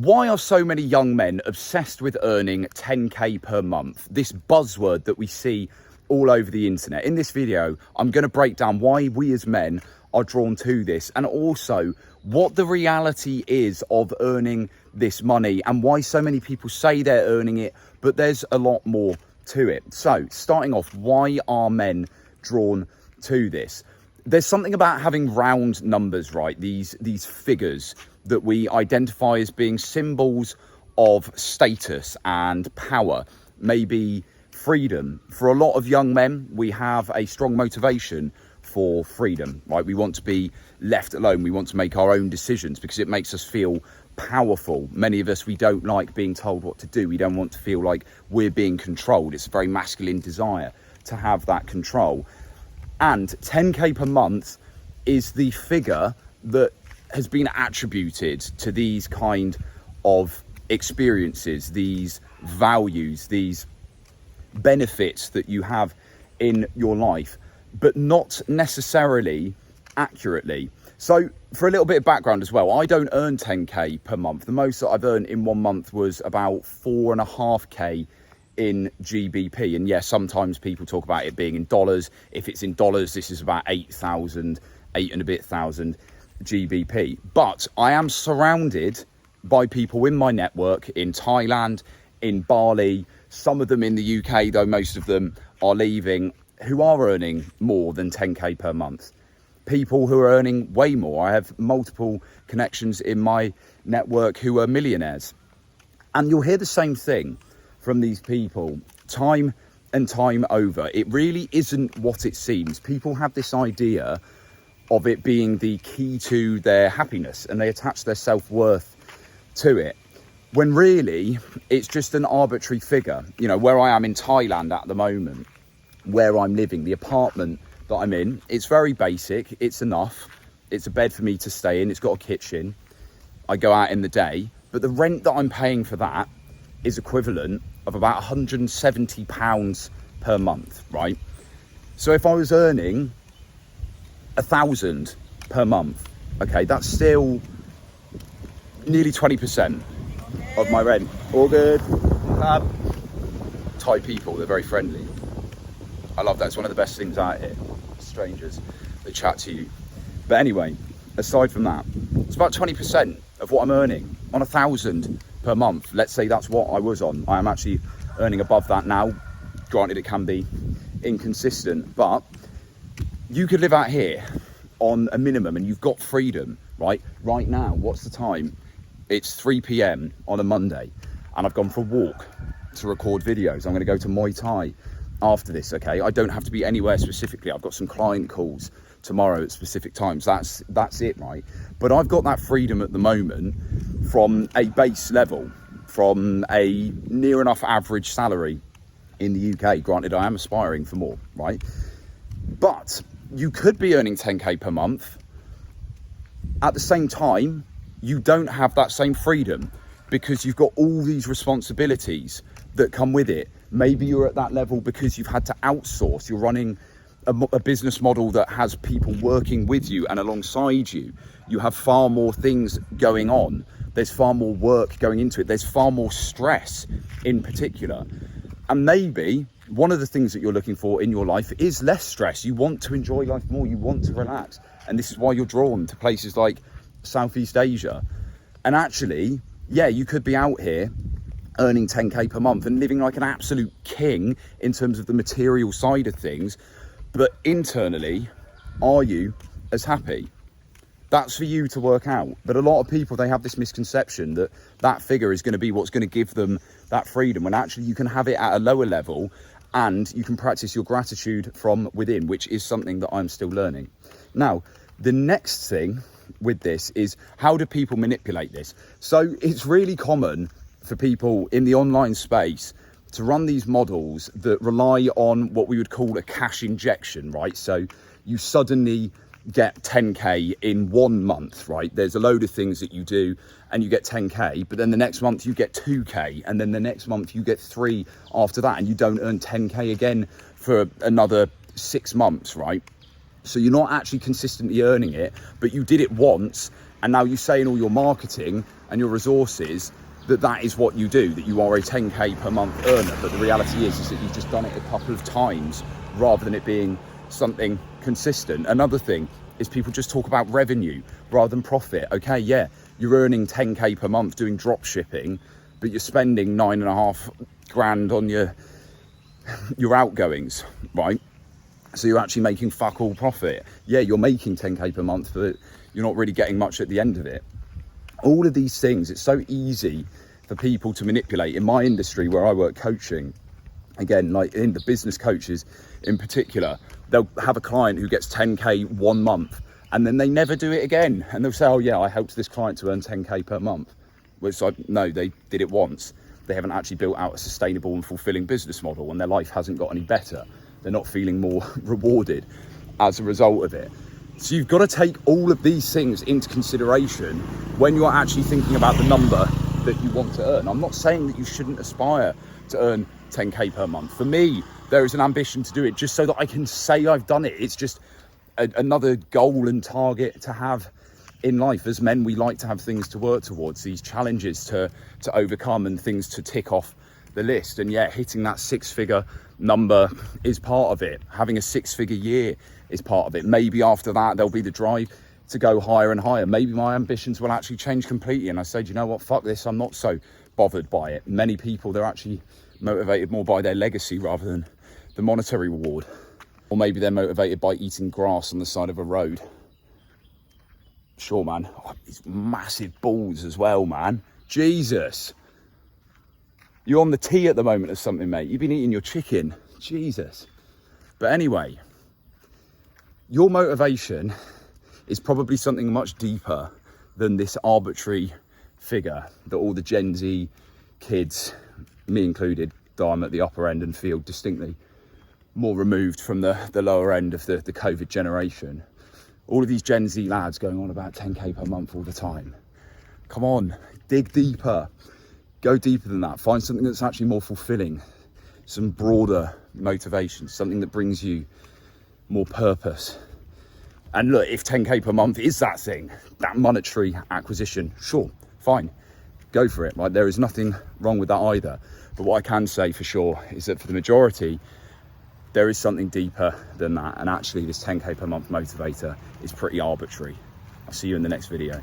Why are so many young men obsessed with earning 10k per month? This buzzword that we see all over the internet. In this video, I'm going to break down why we as men are drawn to this, and also what the reality is of earning this money and why so many people say they're earning it, but there's a lot more to it. So starting off, why are men drawn to this? There's something about having round numbers, right? These figures that we identify as being symbols of status and power, maybe freedom. For a lot of young men, we have a strong motivation for freedom, right? We want to be left alone. We want to make our own decisions because it makes us feel powerful. Many of us, we don't like being told what to do. We don't want to feel like we're being controlled. It's a very masculine desire to have that control. And 10k per month is the figure that has been attributed to these kind of experiences, these values, these benefits that you have in your life, but not necessarily accurately. So for a little bit of background as well, I don't earn 10k per month. The most that I've earned in 1 month was about 4.5k in GBP. And yes, sometimes people talk about it being in dollars. If it's in dollars, this is about 8,000 and a bit thousand GBP. But I am surrounded by people in my network in Thailand, in Bali, some of them in the UK, though most of them are leaving, who are earning more than 10k per month. People who are earning way more. I have multiple connections in my network who are millionaires. And you'll hear the same thing from these people time and time over. It really isn't what it seems. People have this idea of it being the key to their happiness and they attach their self-worth to it, when really it's just an arbitrary figure. You know, where I am in Thailand at the moment, where I'm living, the apartment that I'm in, it's very basic. It's enough. It's a bed for me to stay in. It's got a kitchen. I go out in the day, but the rent that I'm paying for that is equivalent of about £170 per month, right? So if I was earning 1,000 per month, okay, that's still nearly 20% of my rent. All good. Thai people, they're very friendly. I love that. It's one of the best things out here. Strangers, they chat to you. But anyway, aside from that, it's about 20% of what I'm earning on 1,000 per month. Let's say that's what I was on. I am actually earning above that now. Granted, it can be inconsistent, but you could live out here on a minimum and you've got freedom, right? Right now, what's the time? It's 3 p.m. on a Monday and I've gone for a walk to record videos. I'm going to go to Muay Thai after this, okay? I don't have to be anywhere specifically. I've got some client calls tomorrow at specific times. That's it, right? But I've got that freedom at the moment from a base level, from a near enough average salary in the UK. Granted, I am aspiring for more, right? But you could be earning 10k per month. At the same time, you don't have that same freedom because you've got all these responsibilities that come with it. Maybe you're at that level because you've had to outsource. You're running a business model that has people working with you and alongside you. You have far more things going on. There's far more work going into it. There's far more stress in particular. And maybe one of the things that you're looking for in your life is less stress. You want to enjoy life more. You want to relax. And this is why you're drawn to places like Southeast Asia. And actually, yeah, you could be out here earning 10k per month and living like an absolute king in terms of the material side of things. But internally, are you as happy? That's for you to work out. But a lot of people, they have this misconception that that figure is going to be what's going to give them that freedom, when actually you can have it at a lower level and you can practice your gratitude from within, which is something that I'm still learning. Now, the next thing with this is, how do people manipulate this? So it's really common for people in the online space to run these models that rely on what we would call a cash injection, right? So you suddenly get 10k in 1 month, right? There's a load of things that you do and you get 10k, but then the next month you get 2k, and then the next month you get 3 after that, and you don't earn 10k again for another 6 months, right? So you're not actually consistently earning it, but you did it once, and now you say in all your marketing and your resources, that is what you do, that you are a 10k per month earner. But the reality is that you've just done it a couple of times rather than it being something consistent. Another thing is people just talk about revenue rather than profit. Okay, yeah, you're earning 10k per month doing drop shipping, but you're spending 9.5 grand on your outgoings, right? So you're actually making fuck all profit. Yeah, you're making 10k per month, but you're not really getting much at the end of it. All of these things, it's so easy for people to manipulate. In my industry where I work coaching, again, like in the business coaches in particular, they'll have a client who gets 10k one month and then they never do it again. And they'll say, oh yeah, I helped this client to earn 10k per month. Which no, they did it once. They haven't actually built out a sustainable and fulfilling business model, and their life hasn't got any better. They're not feeling more rewarded as a result of it. So you've got to take all of these things into consideration when you're actually thinking about the number that you want to earn. I'm not saying that you shouldn't aspire to earn 10k per month. For me, there is an ambition to do it just so that I can say I've done it. It's just another goal and target to have in life. As men, we like to have things to work towards, these challenges to overcome and things to tick off the list. And yeah, hitting that 6-figure number is part of it. Having a 6-figure year is part of it. Maybe after that, there'll be the drive to go higher and higher. Maybe my ambitions will actually change completely. And I say, do you know what? Fuck this. I'm not so bothered by it. Many people, they're actually motivated more by their legacy rather than the monetary reward. Or maybe they're motivated by eating grass on the side of a road. Sure, man. Oh, these massive balls as well, man. Jesus. You're on the tee at the moment or something, mate. You've been eating your chicken. Jesus. But anyway, your motivation is probably something much deeper than this arbitrary figure that all the Gen Z kids, me included, though I'm at the upper end and feel distinctly more removed from the lower end of the COVID generation. All of these Gen Z lads going on about 10k per month all the time. Come on, dig deeper. Go deeper than that. Find something that's actually more fulfilling. Some broader motivation, something that brings you more purpose. And look, if 10k per month is that thing, that monetary acquisition, sure, fine, go for it. Right? There is nothing wrong with that either. But what I can say for sure is that for the majority, there is something deeper than that. And actually this 10k per month motivator is pretty arbitrary. I'll see you in the next video.